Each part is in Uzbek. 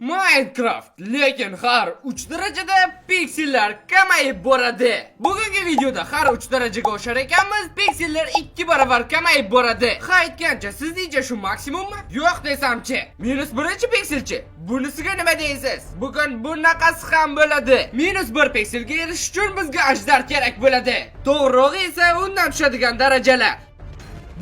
Minecraft lekin har 3 darajada piksellar kamayib boradi. Bugungi videoda har 3 darajaga oshar ekanmiz, piksellar 2 barobar kamayib boradi. Ha aytgancha, sizningcha shu maksimummi? Yo'q desamchi, -1 pikselchi. Bunisiga nima deysiz? Bugun bunaqasi ham bo'ladi. -1 pikselga erishish uchun bizga ajdar kerak bo'ladi. To'g'rirog'i esa undan tushadigan darajalar.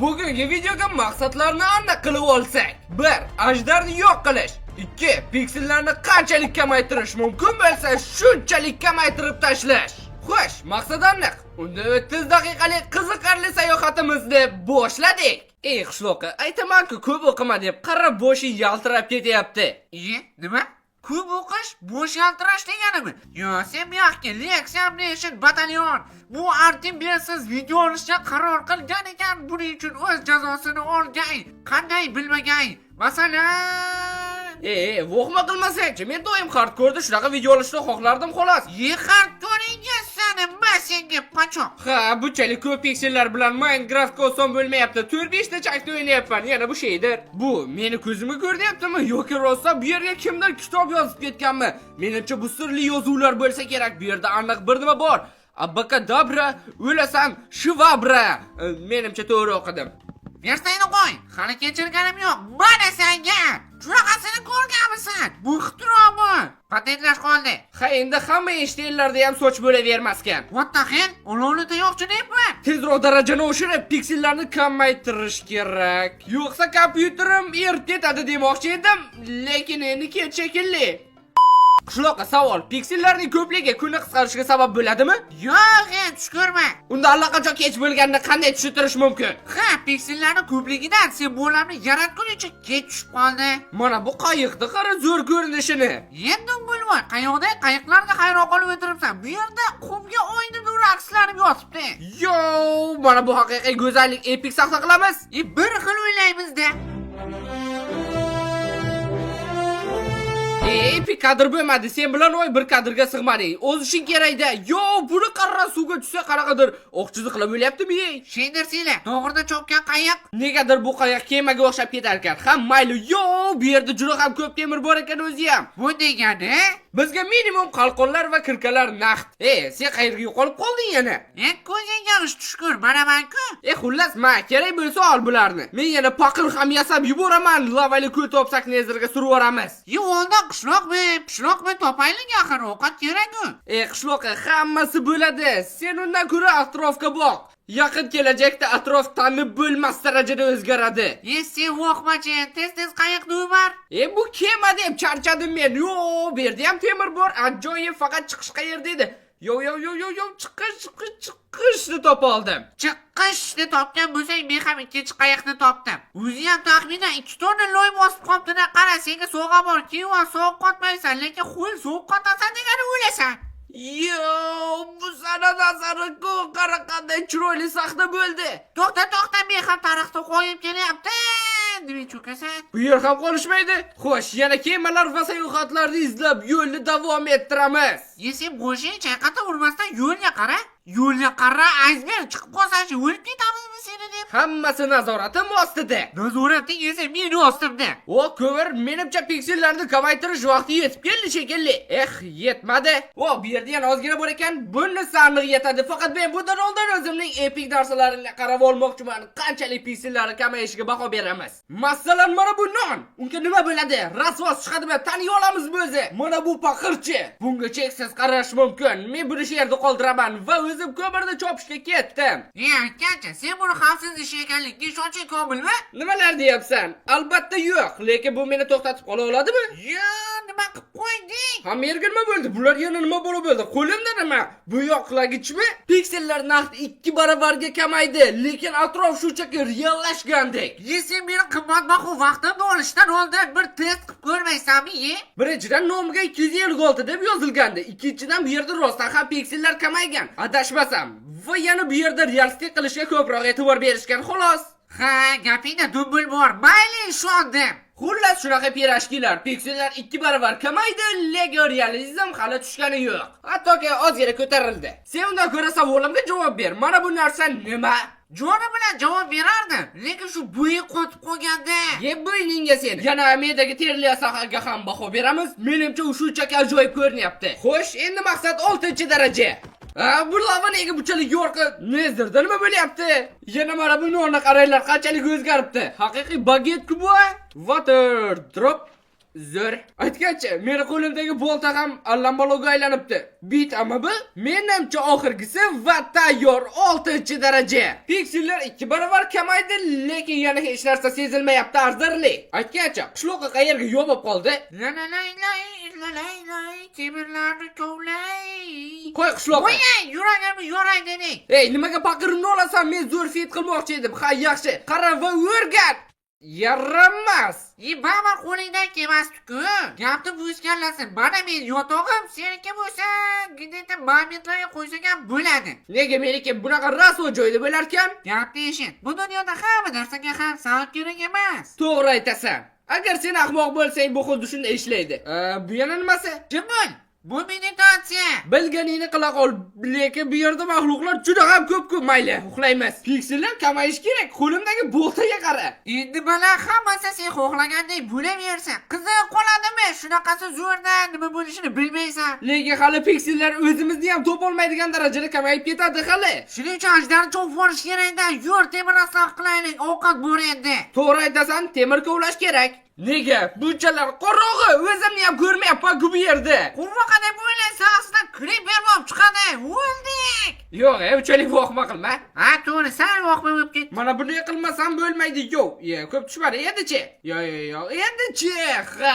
Bugungi videoga maqsadlarni aniq qilib olsak, 1. Ajdarni yo'q qilish. 2. Piksellarni qanchalik kamaytirish mumkin bo'lsa, shunchalik kamaytirib tashlash. Xo'sh, maqsad aniq. Unda 30 daqiqalik qiziqarli sayohatimizni boshladik. Ey qishloqqa, aytaman-ku, ko'p o'qima deb qarab boshing yaltirab ketyapti. Nima? Ko'p o'qish, bosh yaltirash deganimi? Yo, sen buyoqqa Examination batalyon. Bu artimiyasiz video olishga qaror qilgan ekan, buning uchun o'z jazosini olgay. Qanday bilmagay? Masalan, vohma qilmasangchi, men doim hardcore'da shunaqa video olishni xohlardim xolos. hardcore'ingga nima senga pachoq. Ha, bunchalik ko'p piksellar bilan Minecraftga oson bo'lmayapti. 4-5 ta chakda o'ynayapman. Yana bu şeydir. Bu meni ko'zimga ko'rayaptimi yoki rostdan bu yerga kimdir kitob yozib ketganmi? Menimcha bu sirli yozuvlar bo'lsa kerak. Bu yerda aniq bir nima bor. Abakadabra, o'lasan, shivabra. Menimcha to'g'ri o'qidim. Versayni qo'y, hali kechirganim yo'q. Mana senga. Shunaqasini ko'rganmisan? Bu ixtiromi? Patentlash qoldi. Ha, endi hamma eshitganlarda ham soch bo'lavermaskan. What the hell? Olovli tayoqcha deyapman. Tezroq darajani oshirib, piksellarni kamaytirish kerak. Yo'qsa kompyuterim erib ketadi demoqchi edim, lekin endi kech shekilli. Qishloqqa savol, piksellarning ko'pligi kuni qisqarishiga sabab bo'ladimi? Yo'q, tush ko'rma. Unda allaqachon kech bo'lganini qanday tushuntirish mumkin? Ha, piksellarning ko'pligidan simbollarni yaratgunicha kech tushib qoldi. Mana bu qayiqda qara zo'r ko'rinishini. Endi bo'lmay, qayoqda qayiqlarga hayron qolib o'tiribsan. Bu yerda qumga oynador akslanib yotibdi. Yo, mana bu haqiqiy go'zallik, epik sahna qilamiz. Bir xil o'ylaymiz-da. Epik kadr bo'lmadi, sen bilan oy bir kadrga sig'mading. O'z ishing kerak-da. Yo, buni qarra suvga tushsa qaraqadir oqchizi qilib o'lyaptimi? Shendersinglar, to'g'rida chopgan qayiq. Negadir bu qayiq kemaga o'xshab ketar ekan. Ham mayli, yo, bu yerda juda ham ko'p temir bor ekan o'zi ham. Bu degani, bizga minimum qalqonlar va kirkalar naqd. Sen qayerga yo'qolib qolding yana? Ko'zing yosh tushkur, manaman-ku. Xullas, men kerak bo'lsa ol bularni. Men yana paqir ham yasab yuboraman. Lavali ko'l topsak nezirga surib yuboramiz. Yo'lda qishloqmi topaylik axir, ovqat kerak-ku. Qishloqqa hammasi bo'ladi. Sen undan ko'ra atrofga boq. Yaqin kelajakda atrof tanib bo'lmas darajada o'zgaradi. Sen voqmachi, tez qayiqni umar. Bu kema deb charchadim men. Yo, bu yerda ham temir bor. Ajoyib, faqat chiqish qayerda edi? Yo, chiqishni topa oldim. Chiqishni topgan bo'lsang, men ham ikkinchi qayiqni topdim. O'zi ham taxminan 2 tonna loy bosib qolibdi-da. Qara, senga sovg'a bor. Keyin sovuq qotmaysan, lekin qo'l sovuq qotasan degani o'ylasan. Yo, bu sana nazari-ku, qara qanday chiroyli sahna bo'ldi. To'xta, men ham tarixda qo'yib kelyapti. Nima cho'kasan? Bu yer ham qolishmaydi. Xo'sh, yana kemalar va sayohatlarni izlab yo'lni davom ettiramiz. Sen boshing chayqata urmasdan yo'lga qara, iceberg chiqib qolsa-chi, o'lib ketamizmi seni deb. Hammasi nazoratim ostida. Nazorating esa meni ostimda. Ko'mir, menimcha piksellarni kamaytirish vaqti yetib keldi shekilli. Yetmadi. Bu yerda yana ozgina bor ekan, bunisi aniq yetadi. Faqat men bundan oldin o'zimning epik darslarini qarab olmoqchiman. Qanchalik piksellar kamayishiga baho beramiz. Masalan, mana bu non. Unga nima bo'ladi? Rasvos chiqadimi? Taniy olamizmi o'zi? Mana bu paqirchi. Bunga cheksiz qarash mumkin. Men buni shu yerda qoldiraman va o'zim ko'mirni chopishga ketdim. Aytgancha, sen buni xavfsiz ish ekanligiga ishonching komilmi? Nimalar deyapsan? Albatta yo'q, lekin bu meni to'xtatib qola oladimi? Yo, nima qilib qo'yding? Ham yerga nima bo'ldi? Bular yana nima bo'lib bo'ldi? Qo'limda nima? Bu yoqlagichmi? Piksellar naqd 2 barobarga kamaydi, lekin atrof shunchaki reallashgandek. Sen meni qimmatbaho vaqtimni olishdan oldin bir test qilib ko'rmaysanmi? Birinchidan nomiga 256 deb yozilgandi. Ikkinchidan bu yerda rostdan ham piksellar kamaygan. Adashmasam. Va yana bu yerda realistik qilishga ko'proq e'tibor berishgan xolos. Ha, gapingda dubbul bor. Mayli, ishondim. Xullas shunaqa pirashkilar, piksellar 2 barobar kamaydi, lekin realizm hali tushgani yo'q. Hattoki ozgina ko'tarildi. Sen undan ko'ra savolimga javob ber. Mana bu narsa nima? joni bilan javob berardi, lekin shu bo'yi qotib qolganda. Ye bo'yningga seni. Yana medagi terli sohaga ham baho beramiz. Menimcha u shunchaki ajoyib ko'rinyapti. Xo'sh, endi maqsad 6-daraja. Bu lava nega bunchalik yorqin? Nezdirda nima bo'lyapti? Yana mana bu nonni qaranglar, qanchalik o'zgaribdi. Haqiqiy baget-ku bu. Water drop. Zo'r. Aytgancha, meni qo'limdagi bolta ham allambaloga aylanibdi. Bit ama bu menimcha oxirgisi va tayyor 6-daraja. Piksellar 2 barobar kamaydi, lekin yana hech narsa sezilmayapti arzirli. Aytgancha, qishloqqa qayerga yopib qoldi? Temirlarni kovlay. Qo'y qishloqqa. Voy, yuragimni yoray deding. Ey, nimaga paqirimni olasan? Men zo'r fit qilmoqchi edim. Ha, yaxshi. Qara va o'rgan. Yaramas. Baba qo'lingdan kelmasdi-ku. Gapni bo'zganlasin. Mana men yotog'im seniki bo'lsa, gideta momentlarga qo'ysak ham bo'ladi. Nega meniki bunaqa rasvo joyda bo'lar ekan? Gapni eshit. Bu dunyoda hamma narsaga ham sabab kerak emas. To'g'ri aytasan. Agar sen ahmoq bo'lsang, bu xuddi shunday ishlaydi. Bu yana nimasi? Jim bo'l. Bu meditatsiya. Bilganingni qila qol, lekin bu yerda mahluqlar juda ham ko'p-ku, mayli, uxlaymiz. Piksellar kamayish kerak. Qo'limdagi boltaga qara. Endi bala hammasi sen xohlagandek bo'laversa, qiziq qoladimi? Shunaqasi zo'rda nima bo'lishini bilmaysan. Lekin hali piksellar o'zimizni ham topolmaydigan darajada kamayib ketadi hali. Shuning uchun ajdarni chopib olish kerak-da. Yur, temir asloq qilaylik, ovqat bor endi. To'g'ri aytasan, temir kovlash kerak. Nega? Bunchalar qorong'i, o'zimni ham ko'rmayapman bu yerda. Qurbaqa deb o'ylaysan, aslida creeper bo'lib chiqadi. O'ldik. Yo'q, unchalik voqma qilma. Ha, to'g'ri, sen voqma bo'lib ketding. Mana bunday qilmasam bo'lmaydi. Yo'q, ko'p tushmadi. Endi-chi? Yo'q, endi-chi? Ha,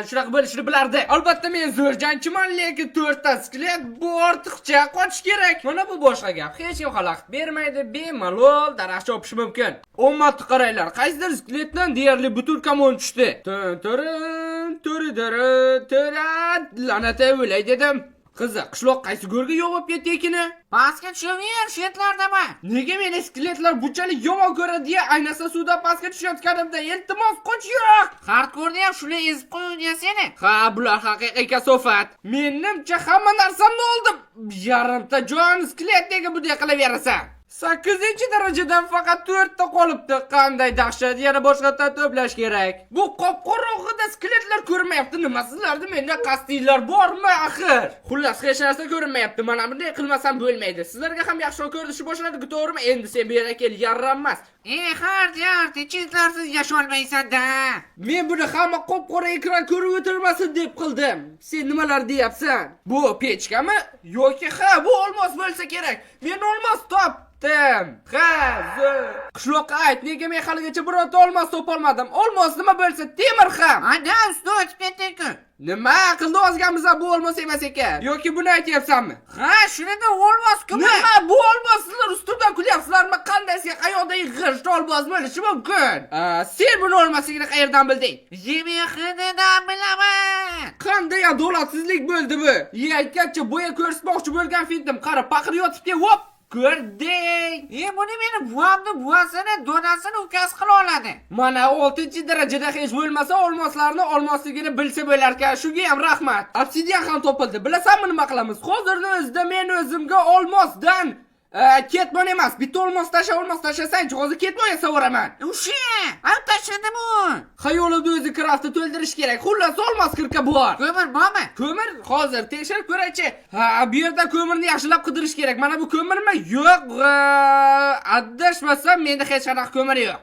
shunaqa bo'lishini bilardi. Albatta men zo'r jangchiman, lekin 4 ta skelet bu ortiqcha qochish kerak. Mana bu boshqa gap. Hech kim xalaqit bermaydi, bemalol daraxt chopish mumkin. Ommatni qaranglar, qaysidir skeletdan deyarli butun kamon tushdi. Lanata o'lay dedim. Qiziq, qishloq qaysi go'rga yopib ketdi ekini? Pastga tushaver, shetlardami? Nega meni skeletlar bunchalik yomon ko'radi deya aynasa suvda pastga tushayotganimda iltimos qoch yo'q. Hardkorda ham shuni ezib qo'ygan seni. Ha, bular haqiqiy kasofat. Menimcha hamma narsamni oldim. Yarimta jon skelet nega bunday qilaverasan? 8-darajadan faqat 4 ta qolibdi. Qanday dahshat, yana boshqatdan to'plash kerak. Bu qop-qorong'ida skeletlar ko'rinmayapti. Nima sizlarda menda qasdinglar bormi axir? Xullas, hech narsa ko'rinmayapti. Mana bunday qilmasam bo'lmaydi. Sizlarga ham yaxshiroq ko'rinishi boshladi, to'g'rimi? Endi sen bu yerga kel, yaramas. Hardi, chizlarsiz yasholmaysan-da. Men buni hamma qop-qora ekran ko'rib o'tirmasin deb qildim. Sen nimalar deyapsan? Bu pechkami yoki ha, bu olmos bo'lsa kerak. Men olmos topdim. Ha, qishloqqa ayt, nega men haligacha birorta olmos topolmadim? Olmos nima bo'lsa, temir ham. Ana, usti o'tib ketdi-ku. Nima qildi ozganmiz, bu olmos emas ekan. Yoki buni aytyapsanmi? Ha, shunida olmos-ku. Nima bu olmos? Sizlar ustimdan kulyapsizlarmi? Qanday sen qayoqdagi g'isht olmos bo'lishi mumkin? Sen buni olmasligini qayerdan bilding? Yemin hididan bilaman. Qanday adolatsizlik bo'ldi bu? Aytgancha bo'ya ko'rsatmoqchi bo'lgan filmdim. Qara, paqir yotibdi, hop. Ko'rding? Buni meni buvamni buvasini, donasini ukasi qila oladi. Mana 6-darajada hech bo'lmasa olmoslarni olmosligini bilsa bo'lar ekan. Shunga ham rahmat. Obsidian ham topildi. Bilasanmi nima qilamiz? Hozirni o'zida men o'zimga olmosdan ketmon emas, bitta olmos tashlasang, hozir ketmon yasavaraman. O'sha, olib tashladim u. Xayolida o'zi kraftni to'ldirish kerak. Xullas olmos 40 ga bor. Ko'mir bormi? Ko'mir hozir tekshirib ko'raychi. Ha, bu yerda ko'mirni yaxshilab qidirish kerak. Mana bu ko'mirmi? Yo'q. Adashmasam menda hech qanaqa ko'mir yo'q.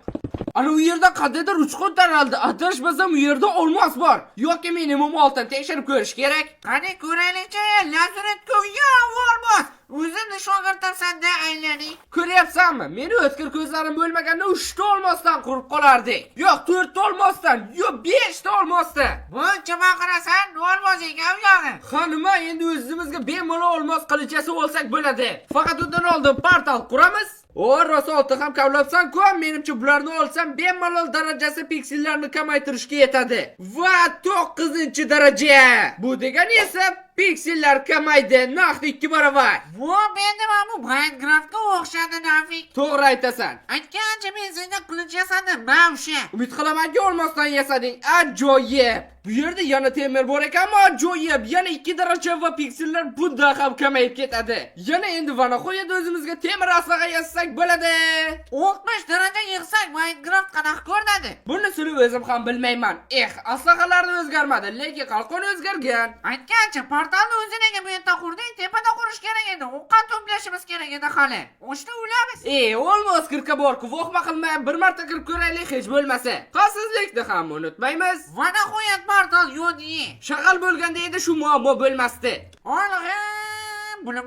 Ana u yerda qadaydir uchqun taraldi. Adashmasam u yerda olmos bor. Yoki minimum oltin tekshirib ko'rish kerak. Qani ko'raylikchi, lazeretga yo'q olmos. O'zimni shogirdimsan-da aylaning. Ko'ryapsanmi? Meni o'tkir ko'zlarim bo'lmaganda 3 ta olmosdan qurib qolardik. Yo'q, 4 ta olmosdan, yo'q 5 ta olmosdan. Buncha baqirasan, olmos ekan u yog'i. Ha, nima endi o'zimizga bemalol olmos qilichasi olsak bo'ladi. Faqat undan oldin portal quramiz. Rosa oltin ham kavlabsan-ku, menimcha bularni olsam bemalol darajasi piksellarni kamaytirishga yetadi. Va 9-daraja. Bu degani esa Piksellar kamaydi, naqd 2 barobar. Bu menda mana bu Minecraftga o'xshadi Nafik. To'g'ri aytasan. Aytgancha men senga qilich yasadim, mana o'sha. Umid qilamanki olmasdan yasading. Ajoyib. Bu yerda yana temir bor ekanmi? Ajoyib. Yana 2 daraja va piksellar bundan ham kamayib ketadi. Yana endi vana qo'yadi o'zimizga temir aslaga yasasak bo'ladi. 60 daraja yig'sak Minecraft qanaqa ko'rinadi? Bunisini o'zim ham bilmayman. Aslaqalarni o'zgarmadi, lekin qalqon o'zgargan. Aytgancha portalni o'zi nega bu yerda qurding? Tepada qurish kerak edi. O'qqa to'plashimiz kerak edi hali. O'shni o'ylamiz. Olmos kirka bor-ku, vohma qilmay bir marta kirib ko'raylik hech bo'lmasa. Xavfsizlikni ham unutmaymiz. Vana qo'yat portal yo'di. Shag'al bo'lganda edi shu muammo bo'lmasdi. Olg'im. Bula.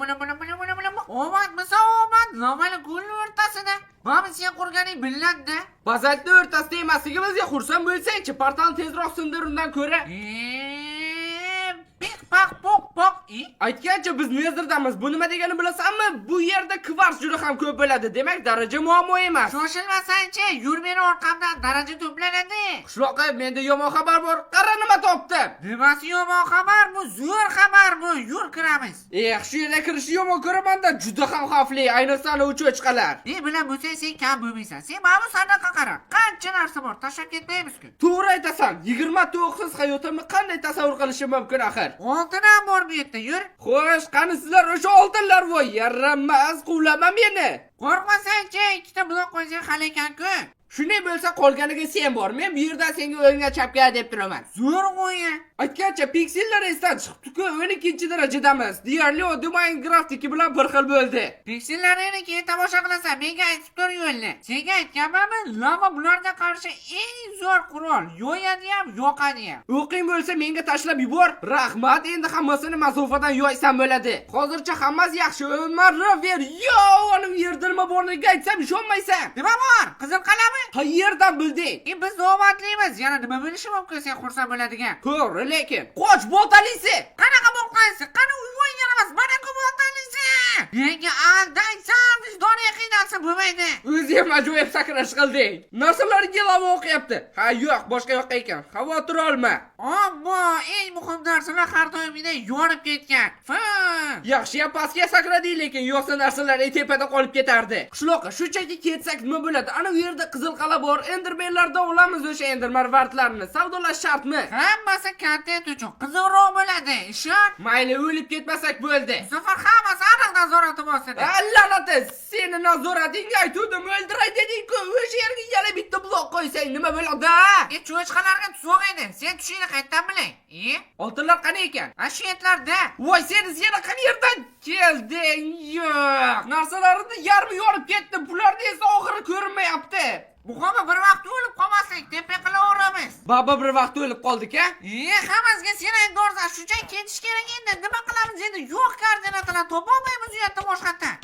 Omad, nomali ko'l o'rtasida. Mana sen qurganing biladi. Bazaltni o'rtasida emasligimizga xursand bo'lsang-chi, portalni tezroq sindirundan ko'ra. Pik pak pok. Aytgancha biz Nezerdamiz. Bu nima degani bilasanmi? Bu yerda kvars juda ham ko'p bo'ladi. Demak, daraja muammo emas. Shoshilmasang-chi, yur meni orqamdan daraja to'planadi. Qishloqqa menda yomon xabar bor. Qara nima topdim. Nimasi yomon xabar bu? Zo'r xabar bu. Yur kiramiz. Shu yerga kirishni yomon ko'raman-da, juda ham xavfli. Ayniqsa uchochqalar. Bilan bo'lsang sen kam bo'lmaysan. Sen mana bu sadaqa qara. Qancha narsa bor, tashlab ketmaymiz-ku. To'g'ri aytasan. 29 hayotimni qanday tasavvur qilishim mumkin axir? Oltin ham bor bu yerda, yur. Xo'sh, qani sizlar o'sha oltinlar voy, yaramas, quvlama meni. Qo'rqmasang-chi, ikkita blok qo'ysang hali ekan-ku. Shunday bo'lsa qolganiga sen bor. Men bu yerda senga o'yinga chapga deb turaman. Zo'r qo'ya. Aytgancha piksellar esdan chiqdi-ku, 12-darajadamiz. Deyarli oddiy Minecraft'niki bilan bir xil bo'ldi. Piksellarini keyin tomosha qilasan, menga aytib tur yo'lni. Senga aytganmanmi, lava bularga qarshi eng zo'r qurol. Yo'yadi ham, yo'qadi ham. O'qing bo'lsa menga tashlab yubor. Rahmat, endi hammasini masofadan yo'ysan bo'ladi. Hozircha hammasi yaxshi. Umaraver. Yo, uning yerda nima borligiga aytsam ishonmaysan. Nima bor? Qizil qalami? Qayerdan bilding? Biz omadlimiz. Yana nima bo'lishi mumkin sen xursand bo'ladigan? To'g'ri, lekin qoch botalisi. Qanaqa bo'lqaysiz? Qani uyvoy yaramas, qanaqa botalisi? Menga aldaysan, vijdoniy qiynalsa bo'lmaydi. O'zi ham ajoyib sakrash qilding. Narsalarga lava o'qiyapti. Ha, yo'q, boshqa yoqqa ekan. Xavotir olma. Ammo eng muhim narsalar har doimgidek yonib ketgan. Yaxshi ham pastga sakradik, lekin yo'qsa narsalar tepada qolib ketardi. Qishloqqa shunchaki ketsak nima bo'ladi? Ana u yerda qizil qala bor. Endermenlardan olamiz o'sha enderman vartlarini. Savdolash shartmi? Hammasi kontent uchun qizilroq bo'ladi. Ishon. Mayli, o'lib ketmasak bo'ldi. Bu safar hammasi aniq nazorati bo'lsin. La'nati, seni nazoratingga aytdim, o'ldiray deding-ku. O'sha yerga yana bitta blok qo'ysang nima bo'ladi? Cho'chqalarga tuzoq edi. Sen tushingni qayerdan biling? Oltinlar qani ekan? Shu yerlarda. Voy, sen yana qayerdan kelding? Yo'q, narsalarimni yarmi yorib ketdi. Bularni esa oxiri ko'rinmayapti. Bu hamma bir vaqt o'lib qolmaslik, tepa qilaveramiz. Baba bir vaqt o'lib qoldik-a? Hammasiga sen aytdorsan, shunchaki ketish kerak endi. Nima qilamiz endi? Yo'q koordinatalar topolmaymiz u yerda boshqatdan.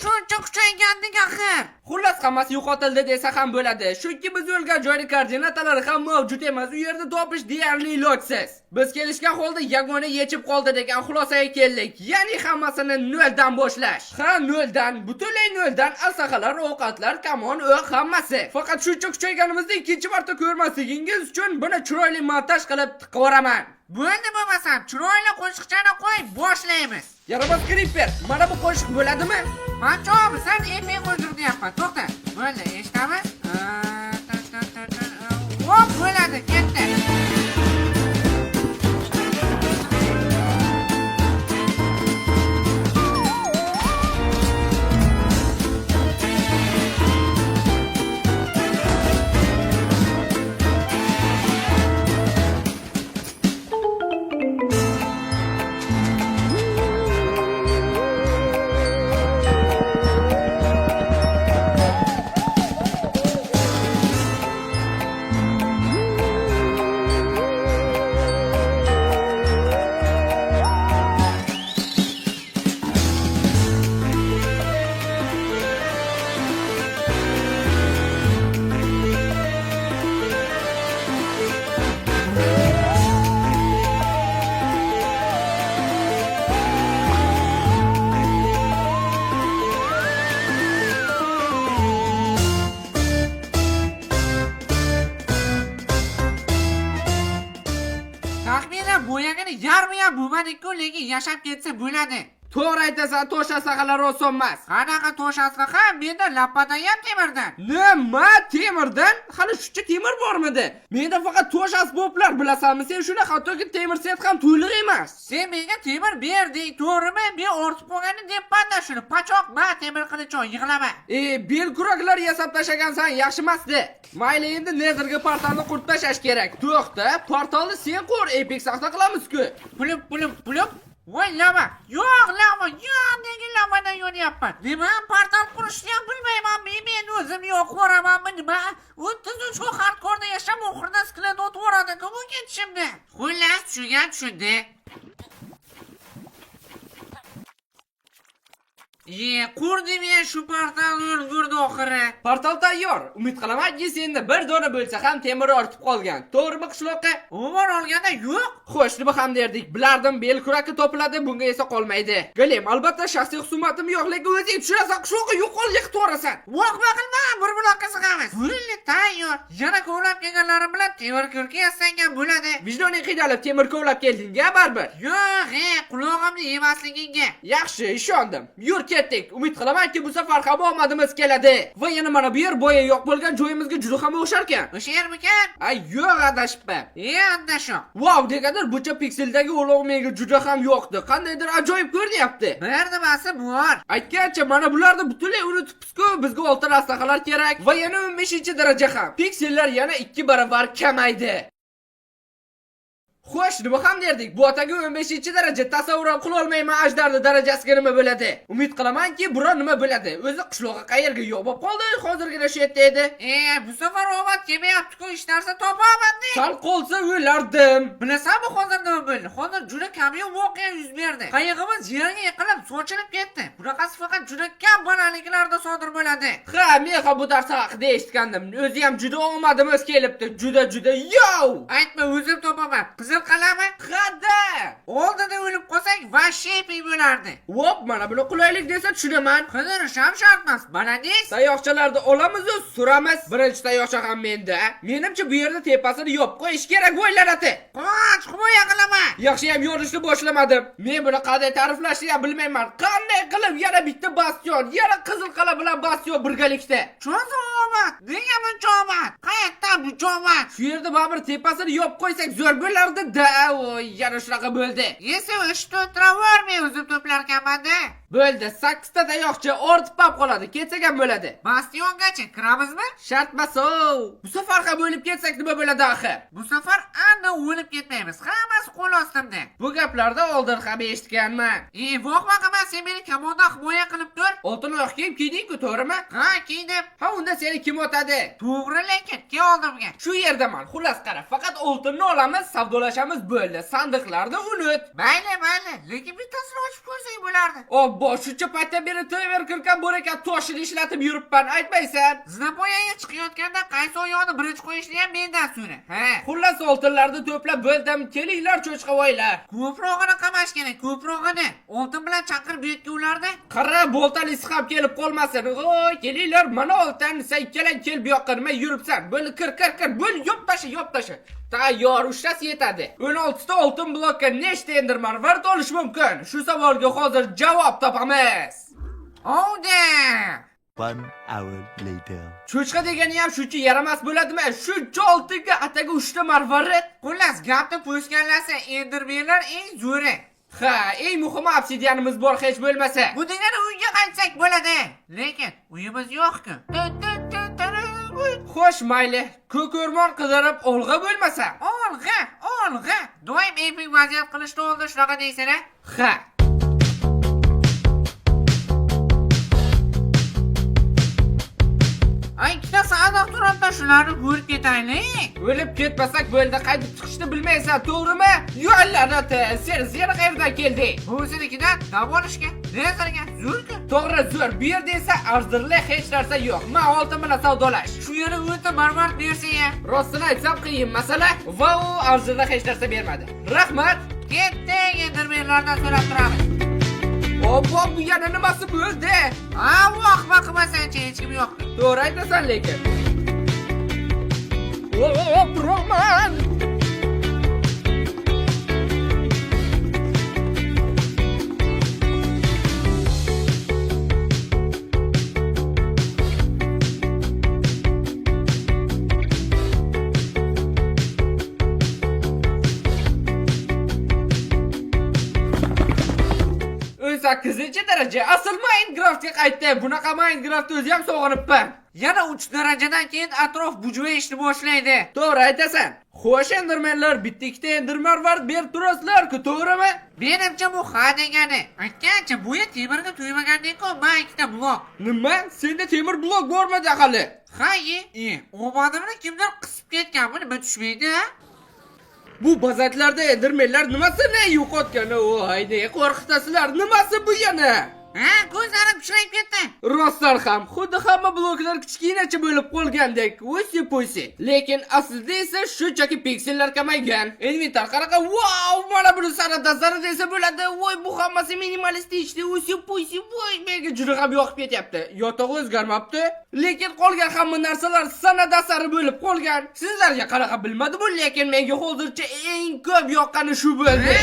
Shuncha kuchaygandik axir. Xullas hammasi yo'qotildi desa ham bo'ladi. Chunki biz o'lgan joyning koordinatalari ham mavjud emas. U yerda topish deyarli ilojsiz. Biz kelishgan holda yagona yechib qoldi degan xulosaga keldik. Ya'ni hammasini noldan boshlash. Ha, noldan, butunlay noldan asaqalar, ovqatlar, kamon, o'q hammasi. Faqat shuncha kuchayganimizni ikkinchi marta ko'rmasligingiz uchun buni chiroyli montaj qilib tiqaveraman. Bo'ldi bo'lmasam, chiroyli qo'shiqchani qo'y, boshlaymiz. Yaramas Creeper, mana bu qo'shiq bo'ladimi? Manchomi, sen epey qo'shiq deyapman. To'xta. Bo'ldi, eshitamiz. Hop, bo'ladi, ketdi. boyagini yarmi ham bo'lmadi-ku, lekin yashab ketsa bo'ladi. To'g'ri aytasan, tosh asaqalar oson emas. Qanaqa tosh asqa? Menda lapadan ham temirdan. Nima? Temirdan? Hali shuncha temir bormidi? Menda faqat tosh asboblar, bilasanmi? Sen shuni hattoki temir set ham to'liq emas. Sen menga temir berding, to'g'rimi? Men ortib qolgani debman-da shuni. Pachoq, ma temir qilichon yig'lama. Bel kuraklar yasab tashagansan, yaxshi emasdi. Mayli, endi Netherga portalni qurib tashlash kerak. To'xta, portalni sen qur, Epic saxta qilamiz-ku. Pulib. Voy lava. Yo'q, lava. Yo'q, nega lavadan yo'nyapman? Nima? Portal qurishni ham bilmaymanmi? Men o'zim yo'q ko'ramanmi nima? 33 xil hardkorda yashab oxirida sklet o'tvoradi-ku bu ketishimda. Xullas, tushundim. Qurdim men shu portalni ulgurdi oxiri. Portal tayyor. Umid qilamanki, senda bir dona bo'lsa ham temir ortib qolgan. To'g'rimi qishloqqa? Umuman olganda yo'q. Xo'sh, nima ham derdik? Bilardim, bel kuraki topiladi, bunga esa qolmaydi. Galem, albatta shaxsiy husumatim yo'q, lekin o'zing tushirasan, qishloqqa yo'qol yiqib to'rasan. Voqma qilma, bir buloqqa sig'amiz. Pulli tayyor. Yana kovlab kelganlarim bilan temir kurka yasangan bo'ladi. Vijdoning qiynalib temir kovlab kelding-a baribir. Yo'q, quloqimni yemasligingga. Yaxshi, ishondim. Yur ketdik. Umid qilamanki, bu safar ham omadimiz keladi. Va yana mana bu yer boya yo'q bo'lgan joyimizga juda ham o'xshar ekan. O'sha yermikan? Ay, yo'q, adashibman. Adashoq. Wow, degandir, bucha pikseldagi ulug' menga juda ham yoqdi. Qandaydir ajoyib ko'rinyapti. Bir nimasi bor. Aytgancha, mana bularni butunlay unutibsiz-ku. Bizga oltin asaqalar kerak va yana 15-daraja ham. Piksellar yana 2 barobar kamaydi. Xo'sh, nima ham derdik? Bu ataga 15-daraja tasavvur ham qila olmayman ajdarni darajasiga nima bo'ladi. Umid qilamanki, biror nima bo'ladi. O'zi qishloqqa qayerga yo'q bo'lib qoldi, hozirgina shu yerda edi. Bu safar omad kelmayapti-ku, hech narsa topaman-da. Sal qolsa o'lardim. Bilasanmi hozir nima bo'ldi? Hozir juda kamyob voqea yuz berdi. Qayig'imiz yerga yiqilib, sochilib ketdi. Bunaqasi faqat juda kam balandliklarda sodir bo'ladi. Ha, men ham bu dars haqida eshitgandim. O'zi ham juda omadimiz kelibdi. Juda yo'q. Aytma, o'zim topaman. Qizil qalami? Qada. Oldida o'lib qolsak, vashshiy bo'lardi. Vop, mana buni qulaylik desa tushunaman. Qidirish ham shart emas. Baladiz. Tayoqchalarni olamiz va suramiz. Birinchi tayoqcha ham menda. Menimcha bu yerda tepasini yopib qo'yish kerak bo'ylarati. Qoch, himoya qilaman. Yaxshi ham yo'lishni boshlamadim. Men buni qanday ta'riflashni ham bilmayman. Qanday qilib yana bitta bastion, yana qizil qala bilan bastion birgalikda. Cho'zomat. Nega buncha omad? Qayerdan buncha omad? Shu yerda baribir tepasini yopib qo'ysak zo'r bo'lardi-da. Voy, yana shunaqa bo'ldi. Esa ishni o'tiravermay o'zim to'plarkanman-da. Bo'ldi, 8 ta tayoqcha ortib qoladi. Ketsak ham bo'ladi. Bastiongacha kiramizmi? Shartmas-o. Bu safar ham o'lib ketsak nima bo'ladi axir? Bu safar aniq o'lib ketmaymiz. Hammasi qo'l ostimda. Bu gaplarda oldin ham eshitganman. Voqma qilma, sen meni kamondan himoya qilib tur. Oltin oyoq kiyim kiyding-ku, to'g'rimi? Ha, kiydim. Ha, unda seni kim otadi? To'g'ri, lekin kel oldimga. Shu yerdaman. Xullas qara, faqat oltinni olamiz, savdolashamiz bo'ldi. Sandiqlarni unut. Mayli, lekin bittasini ochib ko'rsang bo'lardi. Obbo, shuncha paytda beri tever kirgan bor ekan, toshini ishlatib yuribman, aytmaysan? Zinapoyaga chiqayotganda qaysi oyoqni birinchi qo'yishni ham mendan so'ra. Ha. Xullas oltinlarni to'plab bo'ldim. Kelinglar cho'chqavoylar. Ko'prog'ini qamash kerak, ko'prog'ini. Oltin bilan chaqirib bu yerga ularda. Qara, boltalisi ham kelib qolmasin. Voy, kelinglar, mana oltin, sen ikkalang kel bu yoqqa nima yuribsan? Bo'l kir, bo'l yop tasha. Tayyor, ushlasi yetadi. 16 ta oltin blokka nechta enderman vard olish mumkin? Shu savolga hozir javob topamiz. Oh damn! 1 hour later. Cho'chqa degani ham shuncha yaramas bo'ladimi? Shuncha oltinga ataga 3 ta marvarid. Xullas, gapni po'shkanlasa, endermenlar eng zo'ri. Ha, eng muhimi obsidianimiz bor hech bo'lmasa. Bu degani uyga qaytsak bo'ladi. Lekin uyimiz yo'q-ku. Xo'sh, mayli. Ko'k o'rmon qidirib olg'a bo'lmasa. Olg'a. Doim epik vaziyat qilishni oldin shunaqa deysan-a? Ha. Ay, ikkita saat turibdi, shularni ko'rib ketaylik. O'lib ketmasak bo'ldi, qaytib chiqishni bilmaysan, to'g'rimi? Yo'llarati, sen qayerdan kelding? Bu senikidan davolishga, Netherga zo'rku. To'g'ri, zo'r. Bu yerda esa arzirli hech narsa yo'q. Men oltin bilan savdolash. Shu yerda o'ta barbar bersa-ya. Rostini aytsam qiyin masala va u arzirli hech narsa bermadi. Rahmat. Ketdik, endermenlardan so'rab turamiz. Obbo, bu yana nimasi bo'ldi? Vaqma qilmasancha hech kim yo'q. To'g'ri aytasan lekin. Roman. 28-daraja asl Minecraftga qaytdi. Bunaqa Minecraftni o'zi ham sog'inibman. Yana 3 darajadan keyin atrof bujmayishni boshlaydi. To'g'ri aytasan. Xo'sh, endermenlar bitta ikkita enderman var berib turasizlar-ku, to'g'rimi? Menimcha bu ha degani. Aytgancha bu yer temirga to'ymagandek-ku, men ikkita blok. Nima? Senda temir blok bormidi hali? Ha-ye, omadimni kimdir qisib ketgan, buni nima tushmaydi, ha? Bu bazatlarda endermenlar nimasini yo'qotgan? O, hayda, qo'rqitasizlar. Nimasi bu yana? Ha, ko'zlarim chirayib ketdi. Rostlar ham, xuddi hamma bloklar kichkinacha bo'lib qolgandek, o'si-po'si. Lekin aslida esa shunchaki piksellar kamaygan. Inventar qanaqa, wow, mana buni sanada desa bo'ladi. Voy, bu hammasi minimalistik, o'si-po'si, voy, menga juda ham yoqib ketyapti. Yotoq o'zgarmabdi, lekin qolgan hamma narsalar sanada sari bo'lib qolgan. Sizlarga qanaqa bilmadim, lekin menga hozircha eng ko'p yoqqani shu bo'ldi.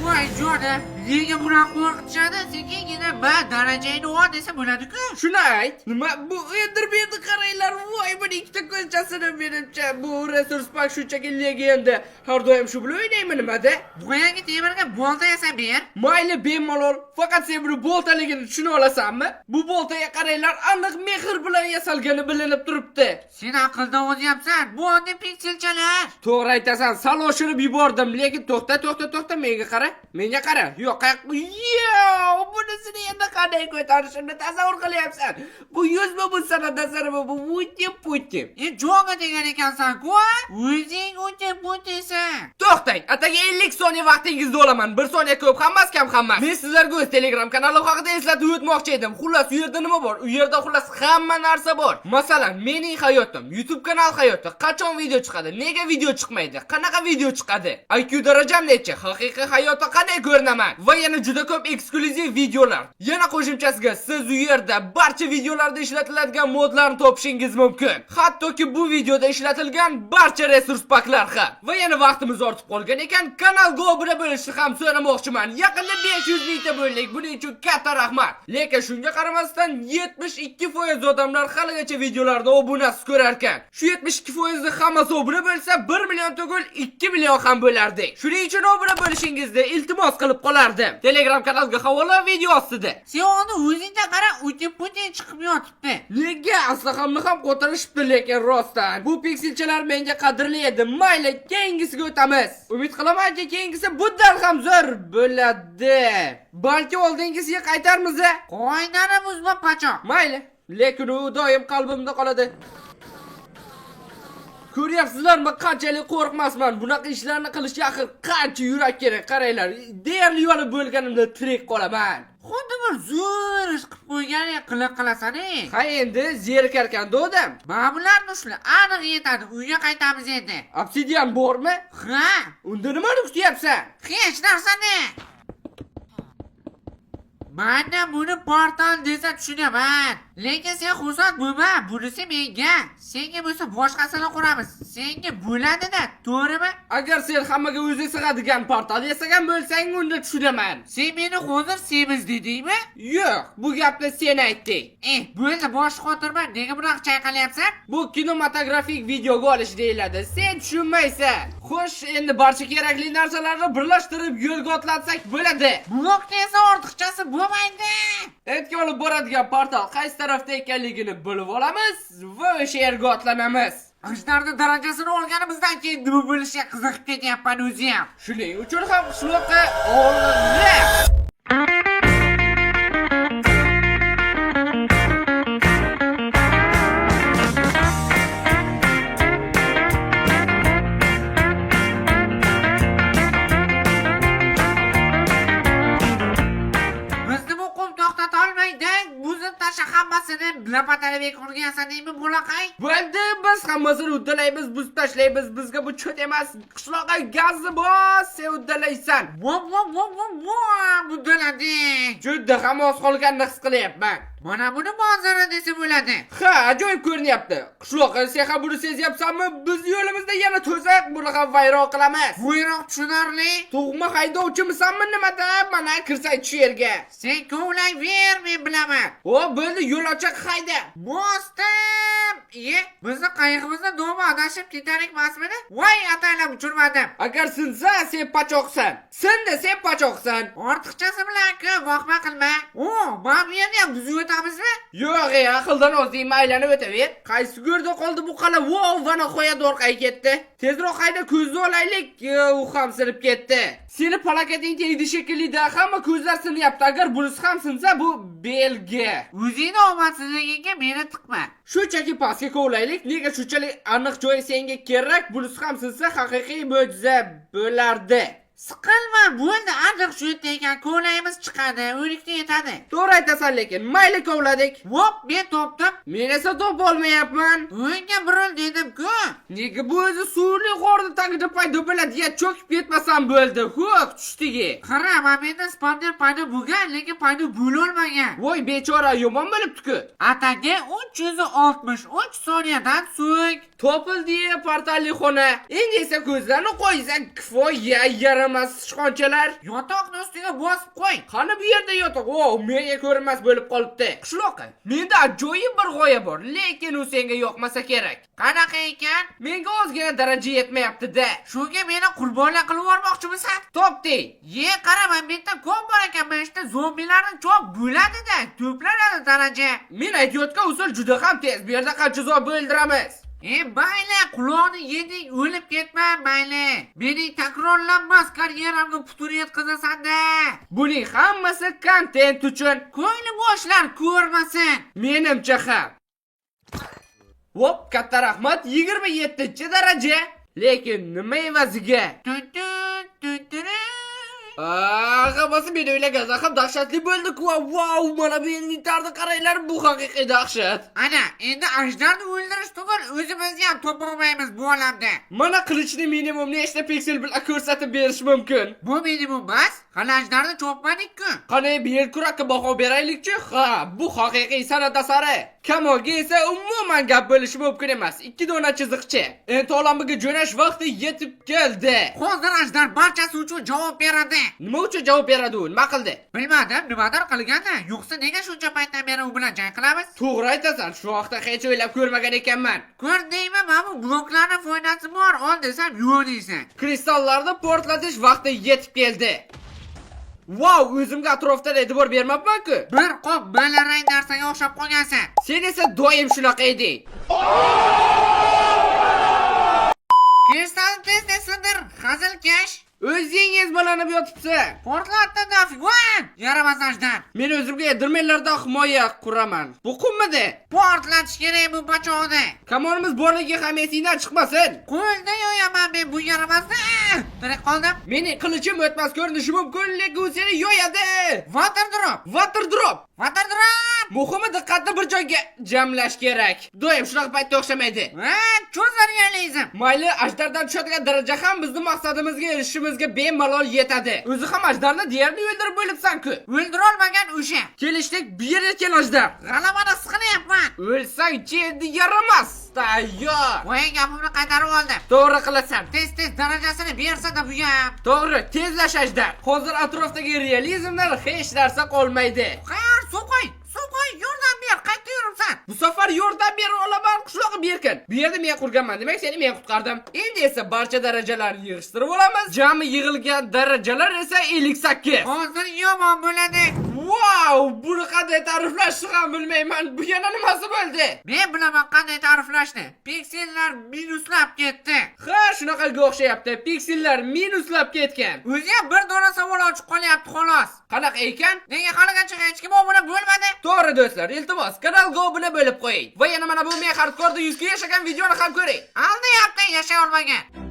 Voy, jo'da. Nega bunaqa qo'rqitishadi? Sekingina darajangni ol desa bo'ladi-ku. Shuni ayt. Nima bu endermenni qaranglar. Voy, buni ikkita ko'chasini menimcha bu resurs pak shunchaki legenda. Har doim shu bilan o'ynayman nimada? Bu yangi temirga bolta yasab ber. Mayli, bemalol. Faqat sen buni boltaligini tushuna olasanmi? Bu boltaga qaranglar, aniq mehr bilan yasalgani bilinib turibdi. Sen aqldan o'zyapsan. Bu oddiy pikselchalar. To'g'ri aytasan, sal oshirib yubordim, lekin to'xta, menga qara. Menga qara. Yo'q, bunisini endi qanday ko'tarishimni tasavvur qilyapsan. Bu 100 bu sanada sari bu puti. Jo'ga degan ekansan-ku, o'zing puti-putisan. To'xtang, ataga 50 soniya vaqtingizni olaman. 1 soniya ko'p hammas, kam hammas. Men sizlarga o'z Telegram kanalim haqida eslatib o'tmoqchi edim. Xullas, u yerda nima bor? U yerda xullas hamma narsa bor. Masalan, mening hayotim, YouTube kanal hayoti, qachon video chiqadi, nega video chiqmaydi, qanaqa video chiqadi, IQ darajam necha, haqiqiy hayotda qanday ko'rinaman va yana juda ko'p eksklyuziv videolar. Yana qo'shimchasiga siz u yerda barcha videolarda ishlatiladigan modlarni topishingiz mumkin. Hattoki bu videoda ishlatilgan barcha resurs paklar ham. Va yana vaqtimiz ortib qolgan ekan, kanalga obuna bo'lishni ham so'ramoqchiman. Yaqinda 500 mingta bo'ldik. Buning uchun katta rahmat. Lekin shunga qaramasdan 72% odamlar haligacha videolarni obunasiz ko'rar ekan. Shu 72%ni hammasi obuna bo'lsa 1 million tugul 2 million ham bo'lardik. Shuning uchun obuna bo'lishingizni iltimos qilib qolardim. Telegram kanalga havola video ostida. Sen uni o'zingda qara, puti chiqib yotibdi. Nega aslahimni ham qo'tarishibdi, lekin rostdan. Bu pikselchalar menga qadrli edi. Mayli, keyingisiga o'tamiz. Umid qilamanki, keyingisi bundan ham zo'r bo'ladi. Balki oldingisiga qaytarmiz. Qo'ynani buzma pachoq. Mayli, lekin u doim qalbimda qoladi. Ko'ryapsizlarmi, qanchalik qo'rqmasman. Bunaqa ishlarni qilish axir qancha yurak kerak, qaranglar. Deyarli yo'li bo'lganimda tirik qolaman. Xuddi bir zo'r ish qilib qo'ygandek qilasan-ey. Ha, endi zerikarkan odam. Ma'bularni ushla, aniq yetadi. Uyga qaytamiz endi. Obsidian bormi? Ha? Unda nimani kutyapsan? Hech narsani. Mana buni portal desa tushunaman. Lekin sen xursand bo'lma, bunisi menga. Senga bo'lsa boshqasini quramiz. Senga bo'ladi-da, to'g'rimi? Agar sen hammaga o'zi sig'adigan portal yasagan bo'lsang, unda tushunaman. Sen meni hozir semiz dedingmi? Yo'q, bu gapni sen aytding. Bo'ldi, bosh qotirma. Nega bunaqa chayqalyapsan? Bu kinematografik videoga olish deyiladi. Sen tushunmaysan. Xo'sh, endi barcha kerakli narsalarni birlashtirib yo'lga otlatsak bo'ladi. Blokda esa ortiqchasi bo'lmaydi. Etga olib boradigan portal qaysi tarafda ekanligini bilib olamiz va o'sha yerga otlanamiz. Ajdarni darajasini olganimizdan keyin nima bo'lishiga qiziqib ketyapman o'zi ham. Shuning uchun ham qishloqqa olib Lapatali bekorga yasadingmi bo'laqay? Bo'ldi, biz hammasini uddalaymiz, buzib tashlaymiz. Bizga bu cho't emas. Qishloqqa gazni bos, sen uddalaysan. Uddaladik. Juda ham oz qolganini his qilyapman. Mana buni manzara desa bo'ladi. Ha, ajoyib ko'rinyapti. Qishloqqa sen ham buni sezyapsanmi? Biz yo'limizda yana to'zaq, buni ham vayron qilamiz. Vayron tushunarli. Tug'ma haydovchimisanmi nimada? Mana kirsang shu yerga. Sen kovlayver, men bilaman. O, bo'ldi, yo'l yochiq hayda. Bosdim. Bizni qayig'imizni do'mi adashib ketar emasmidi? Voy ataylab uchirmadim. Agar sinsa sen pachoqsan. Sindi sen pachoqsan. Ortiqchasi bilan-ku voqma qilma. Men bu yerni ham buzib o'tamizmi? Yo'q, aqldan ozingmi aylanib o'taver. Qaysi go'rda qoldi bu qala? Vov, vana qo'yadi orqaga ketdi. Tezroq hayda ko'zni olaylik. U ham sinib ketdi. Seni palakating tegdi shekilli-da, hamma ko'zlar sinyapti. Agar bunisi ham sinsa bu belgi. O'zingni omadsizligingga meni tiqma. Shunchaki pastga kovlaylik. Nega shunchalik aniq joyi senga kerak? Bunisi ham sinsa haqiqiy mo'jiza bo'lardi. Siqilma, bo'ldi, aniq shu yerda ekan, ko'layimiz chiqadi, o'likda yetadi. To'g'ri aytasan, lekin mayli kovladik. Vop, men topdim. Men esa topolmayapman. O'yinga buril dedim-ku. Nega bu o'zi suvli g'orni tagida paydo bo'ladi? Ya cho'kib ketmasam bo'ldi. Ho'p, tushdigi. Qara, menda spawner paydo bo'lgan, lekin paydo bo'lolmagan. Voy, bechora, yomon bo'libdi-ku. Ataga 363 soniyadan so'ng Topildi portalli xona. Endi esa ko'zlarni qo'ysan, kifoya yaramas sichqonchalar. yotoqni ustiga bosib qo'y. Qani bu yerda yotoq? Menga ko'rinmas bo'lib qolibdi. Qishloqqa. Menda ajoyib bir g'oya bor, lekin u senga yoqmasa kerak. Qanaqa ekan? Menga ozgina daraja yetmayapti-da. Shunga meni qurbonlar qilib yubormoqchimisan? Topding. Qara, men bu yerda ko'p bor ekan, mana ishda zombilarni cho'p bo'ladi-da, to'planadi daraja. Men aytayotgan usul juda ham tez. Bu yerda qancha zombi o'ldiramiz? Mayli, quloqni yeding, o'lib ketma, mayli. Mening takrorlanmas karyeramga putur yetkazasan-da. Buning hammasi kontent uchun. Ko'ngli bo'shlar ko'rmasin. Menimcha ham. Vop, katta rahmat, 27-daraja. Lekin nima evaziga? Hammasi men o'ylagandan ham dahshatli bo'ldi-ku. Vau, mana bu inventarni qaranglar, bu haqiqiy dahshat. Ana, endi ajdarni o'ldirish tugul, o'zimizni ham topolmaymiz bu olamda. Mana qilichni minimum nechta piksel bilan ko'rsatib berish mumkin? Bu minimum emas, hali ajdarni chopmadik-ku. Qani bir kurakka baho beraylik-chi? Ha, bu haqiqiy san'at asari. Kamoga esa umuman gap bo'lishi mumkin emas. 2 dona chiziqcha. Endi olamiga jo'nash vaqti yetib keldi. Hozir ajdar barchasi uchun javob beradi. Nima uchun javob beradi u? Nima qildi? Bilmadim, nimadir qilganda. Yo'qsa nega shuncha paytdan beri u bilan jang qilamiz? To'g'ri aytasan, shu vaqtda hech o'ylab ko'rmagan ekanman. Ko'rdingmi, mana bu bloklarning foydasi bor, ol desam yo'q deysan. Kristallarni portlatish vaqti yetib keldi. Wow, o'zimga atrofdan e'tibor bermabman-ku. Bir qop balarang narsaga o'xshab qolgansan. Sen esa doim shunaqa eding. Kristal tez sindir, hazilkash. O'zingiz balanib yotibsiz. Portlatda nafig'on, yaramas ajdar. Men o'zimga edirmenlardan himoya quraman. Bu qummidi? Portlatish kerak bu bachoni. Kamonimiz borligi ham esingdan chiqmasin. Qo'lda yo'yaman men bu yaramasni. Tirik qoldim. Mening qilichim o'tmas ko'rinishi mumkin, lekin u seni yo'yadi. Water drop. Water drop. Water drop. Muhimi diqqatni bir joyga jamlash kerak. Doim shunaqa paytda o'xshamaydi. Cho'zar realizm. Mayli, ajdardan tushadigan daraja ham bizning maqsadimizga erishishimizga bemalol yetadi. O'zi ham ajdarni deyarli o'ldirib bo'libsan-ku. O'ldirolmagan o'sha. Kelishdik, bu yerga kel ajdar. G'alabani siqilyapman. O'lsang-chi endi yaramas. Tayyor. Voy, gapimni qaytarib oldim. To'g'ri qilasan. Tez darajasini bersa-da bu ham. To'g'ri, tezlash ajdar. Hozir atrofdagi realizmdan hech narsa qolmaydi. Qayar, suv qo'y, yordam ber, qayerda yuribsan? Bu safar yordam bera olaman, qishloqqa berkin. Bu yerda men qurganman, demak seni men qutqardim. Endi esa barcha darajalarni yig'ishtirib olamiz. Jami yig'ilgan darajalar esa 58. Hozir yomon bo'ladi. Wow, buni qanday ta'riflashni ham bilmayman. Bu yana nimasi bo'ldi? Men bilaman qanday ta'riflashni. Piksellar minuslab ketdi. Ha, shunaqaga o'xshayapti. Piksellar minuslab ketgan. O'zi ham bir dona savol ochiq qolyapti xolos. Qanaqa ekan? Nega haligacha hech kim obuna bo'lmadi? To'g'ri do'stlar, iltimos kanalga obuna bo'lib qo'ying. Va yana mana bu men hardkorda 100 ga yashagan videoni ham ko'ring. Aldayapti, yashay olmagan.